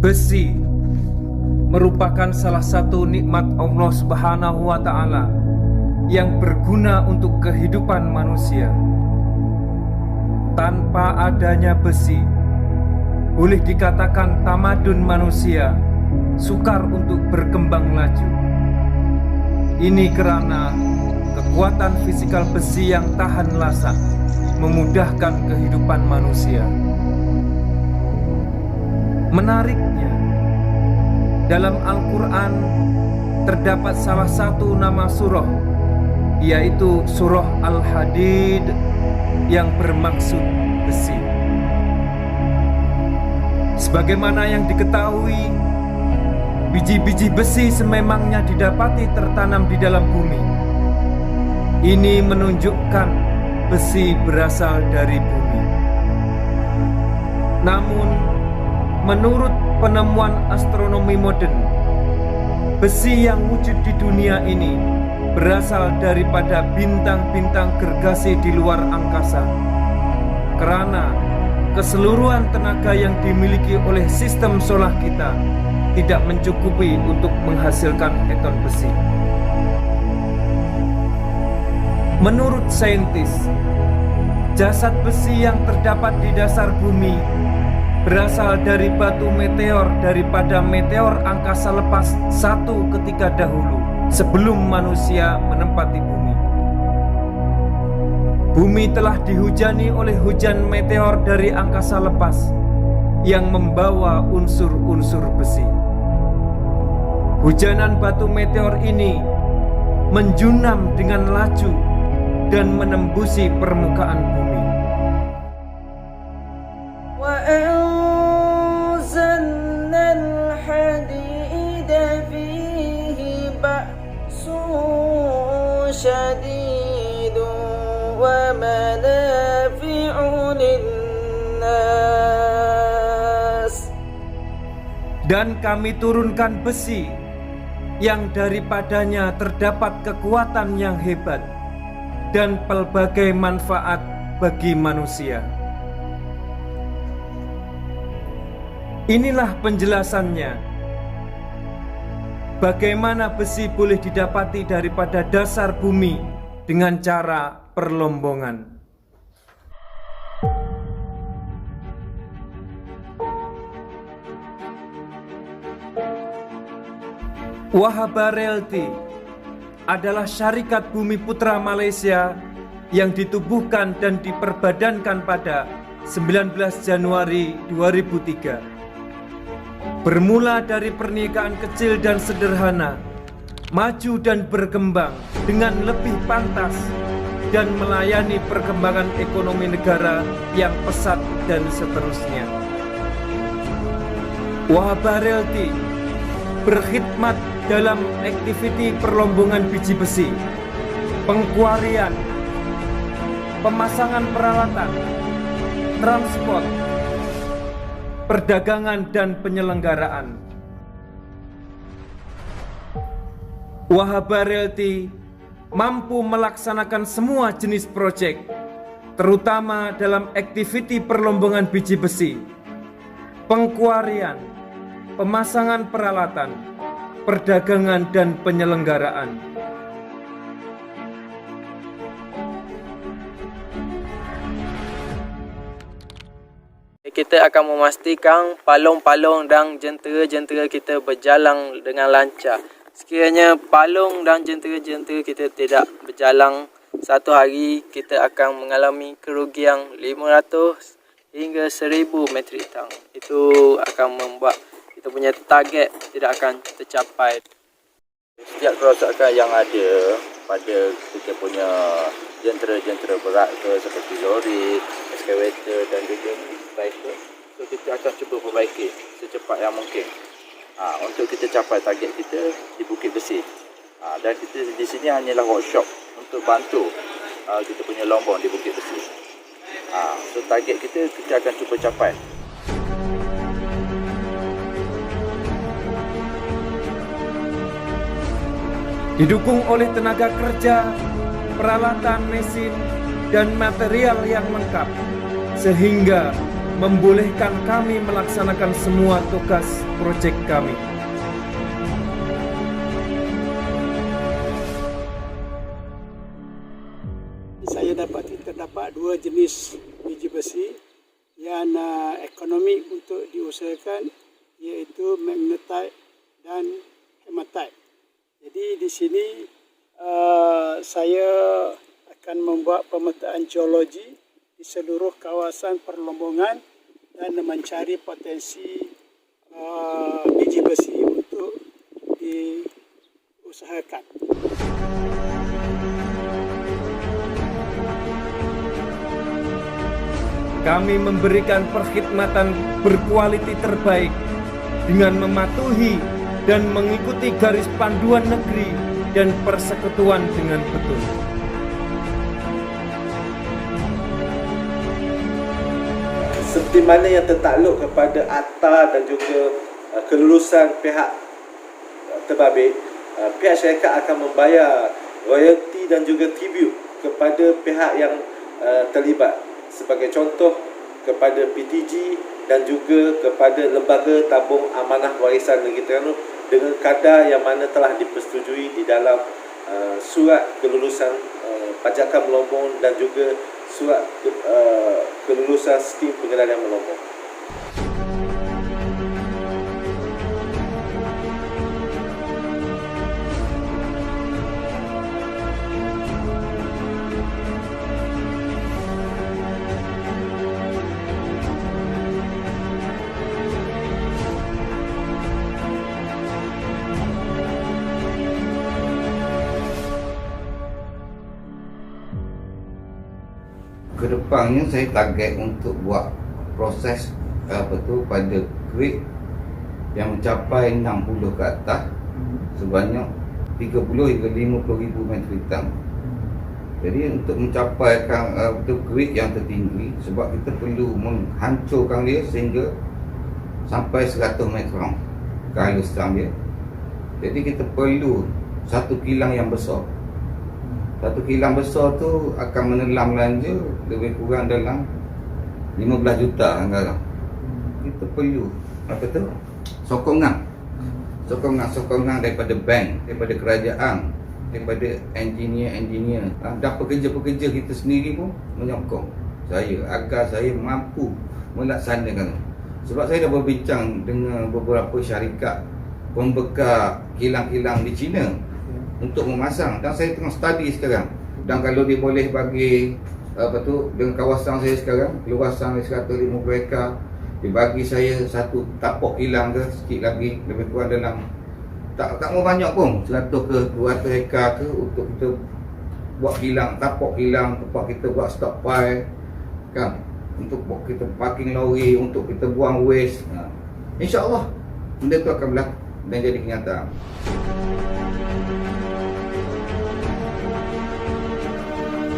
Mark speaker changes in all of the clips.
Speaker 1: Besi merupakan salah satu nikmat Allah Subhanahu wa Ta'ala yang berguna untuk kehidupan manusia. Tanpa adanya besi, boleh dikatakan tamadun manusia sukar untuk berkembang laju. Ini karena kekuatan fisikal besi yang tahan lasak memudahkan kehidupan manusia. Menariknya, dalam Al-Quran terdapat salah satu nama surah, yaitu surah Al-Hadid, yang bermaksud besi. Sebagaimana yang diketahui, biji-biji besi sememangnya didapati tertanam di dalam bumi. Ini menunjukkan besi berasal dari bumi. Namun, menurut penemuan astronomi modern, besi yang wujud di dunia ini berasal daripada bintang-bintang gergasi di luar angkasa. Karena keseluruhan tenaga yang dimiliki oleh sistem solar kita tidak mencukupi untuk menghasilkan eton besi. Menurut saintis, jasad besi yang terdapat di dasar bumi berasal dari batu meteor daripada meteor angkasa lepas satu ketika dahulu sebelum manusia menempati bumi. Bumi telah dihujani oleh hujan meteor dari angkasa lepas yang membawa unsur-unsur besi. Hujanan batu meteor ini menjunam dengan laju dan menembusi permukaan bumi.
Speaker 2: شديد ومنافع للناس.
Speaker 1: Dan kami turunkan besi yang daripadanya terdapat kekuatan yang hebat dan pelbagai manfaat bagi manusia. Inilah penjelasannya. Bagaimana besi boleh didapati daripada dasar bumi dengan cara perlombongan. Wahaba Realty adalah syarikat bumi putra Malaysia yang ditubuhkan dan diperbadankan pada 19 Januari 2003. Bermula dari pernikahan kecil dan sederhana, maju dan berkembang dengan lebih pantas dan melayani perkembangan ekonomi negara yang pesat dan seterusnya. Wahaba Realty berkhidmat dalam aktiviti perlombongan biji besi, pengkuarian, pemasangan peralatan, transport, perdagangan dan penyelenggaraan. Wahaba Realty mampu melaksanakan semua jenis proyek, terutama dalam aktiviti perlombongan biji besi, pengkuarian, pemasangan peralatan, perdagangan dan penyelenggaraan.
Speaker 2: Kita akan memastikan palung-palung dan jentera-jentera kita berjalan dengan lancar. Sekiranya palung dan jentera-jentera kita tidak berjalan satu hari, kita akan mengalami kerugian 500 hingga 1000 metrik ton. Itu akan membuat kita punya target tidak akan tercapai.
Speaker 3: Setiap kerosakan yang ada pada kita punya jentera-jentera berat seperti lori, excavator dan juga striker, so kita akan cuba perbaiki secepat yang mungkin untuk kita capai target kita di Bukit Besi. Dan kita di sini hanyalah workshop untuk bantu kita punya lombong di Bukit Besi. So target kita akan cuba capai.
Speaker 1: Didukung oleh tenaga kerja, peralatan mesin, dan material yang lengkap, sehingga membolehkan kami melaksanakan semua tugas proyek kami.
Speaker 4: Saya terdapat dua jenis biji besi yang ekonomi untuk diusahakan, iaitu magnetite dan hematite. Jadi di sini saya akan membuat pemetaan geologi di seluruh kawasan perlombongan dan mencari potensi biji besi untuk diusahakan.
Speaker 1: Kami memberikan perkhidmatan berkualiti terbaik dengan mematuhi dan mengikuti garis panduan negeri dan persekutuan dengan betul.
Speaker 5: Seperti mana yang tertakluk kepada akta dan juga kelulusan pihak terbabit, pihak syarikat akan membayar royalti dan juga tribute kepada pihak yang terlibat. Sebagai contoh, kepada PTG dan juga kepada Lembaga Tabung Amanah Warisan Negeri Terengganu dengan kadar yang mana telah dipersetujui di dalam surat kelulusan pajakan melombong dan juga surat kelulusan skim pengendalian melombong.
Speaker 6: Kedepannya saya target untuk buat proses pada grade yang mencapai 60 ke atas sebanyak 30 hingga 50 ribu metrik ton. Jadi untuk mencapaikan grade yang tertinggi, sebab kita perlu menghancurkan dia sehingga sampai 100 mikron kehalusan dia. Jadi kita perlu satu kilang yang besar. Satu kilang besar tu akan menelam belanja lebih kurang dalam 15 juta anggaran. Kita perlu sokongan daripada bank, daripada kerajaan, daripada engineer dan pekerja-pekerja kita sendiri pun menyokong saya agar saya mampu melaksanakan. Sebab saya dah berbincang dengan beberapa syarikat pembekal kilang-kilang di China untuk memasang, dan saya tengah study sekarang. Dan kalau dia boleh bagi dengan kawasan saya sekarang, luasan 150 ekar, dia bagi saya satu tapak kilang ke sikit lagi, lebih kurang dalam tak mau banyak pun 100 ke 200 ekar ke, untuk kita buat kilang, tapak kilang, tempat kita buat stockpile kan, untuk kita parking lori, untuk kita buang waste. InsyaAllah benda tu akan berlaku dan jadi kenyataan.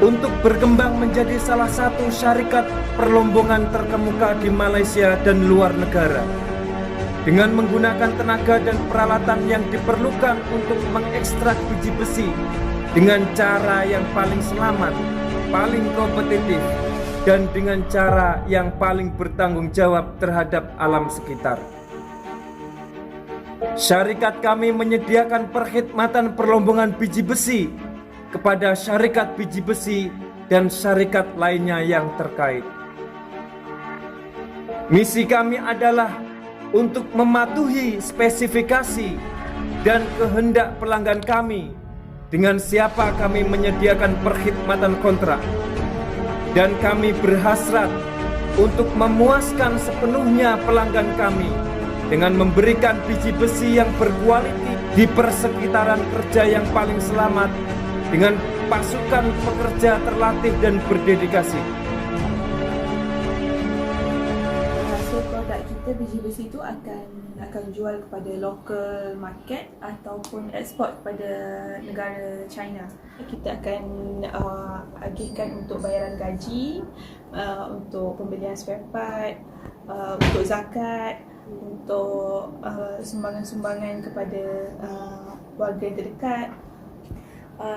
Speaker 1: Untuk berkembang menjadi salah satu syarikat perlombongan terkemuka di Malaysia dan luar negara, dengan menggunakan tenaga dan peralatan yang diperlukan untuk mengekstrak biji besi dengan cara yang paling selamat, paling kompetitif, dan dengan cara yang paling bertanggung jawab terhadap alam sekitar. Syarikat kami menyediakan perkhidmatan perlombongan biji besi kepada syarikat biji besi dan syarikat lainnya yang terkait. Misi kami adalah untuk mematuhi spesifikasi dan kehendak pelanggan kami dengan siapa kami menyediakan perkhidmatan kontrak, dan kami berhasrat untuk memuaskan sepenuhnya pelanggan kami dengan memberikan biji besi yang berkualiti di persekitaran kerja yang paling selamat dengan pasukan pekerja terlatih dan berdedikasi.
Speaker 7: Hasil produk kita biji besi itu akan jual kepada local market ataupun ekspor kepada negara China. Kita akan agihkan untuk bayaran gaji, untuk pembelian spare part, untuk zakat, untuk sumbangan-sumbangan kepada warga terdekat.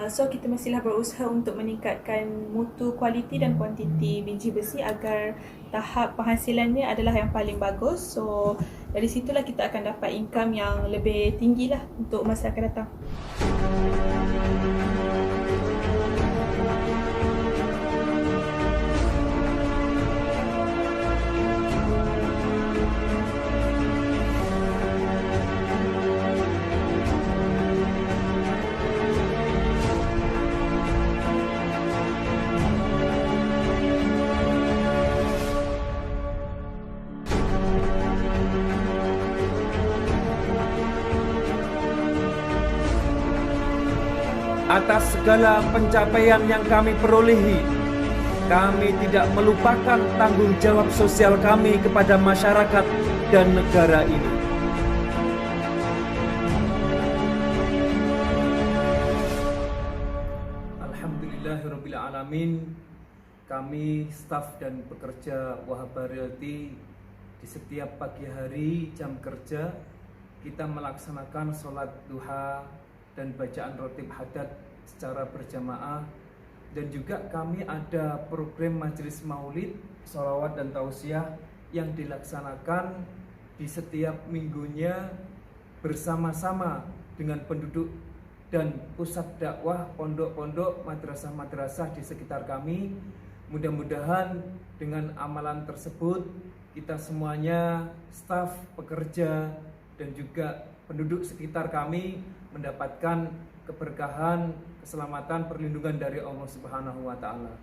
Speaker 7: So kita mestilah berusaha untuk meningkatkan mutu, kualiti dan kuantiti biji besi agar tahap penghasilannya adalah yang paling bagus. So dari situlah kita akan dapat income yang lebih tinggi lah untuk masa akan datang.
Speaker 1: Atas segala pencapaian yang kami perolehi, kami tidak melupakan tanggung jawab sosial kami kepada masyarakat dan negara ini. Alhamdulillahirrabbilalamin, kami staf dan pekerja Wahaba Realty di setiap pagi hari jam kerja kita melaksanakan sholat duha dan bacaan rotib hadat secara berjamaah, dan juga kami ada program majelis maulid, sholawat dan tausiah yang dilaksanakan di setiap minggunya bersama-sama dengan penduduk dan pusat dakwah, pondok-pondok, madrasah-madrasah di sekitar kami. Mudah-mudahan dengan amalan tersebut kita semuanya, staf, pekerja dan juga penduduk sekitar kami mendapatkan keberkahan, keselamatan, perlindungan dari Allah Subhanahu wa taala.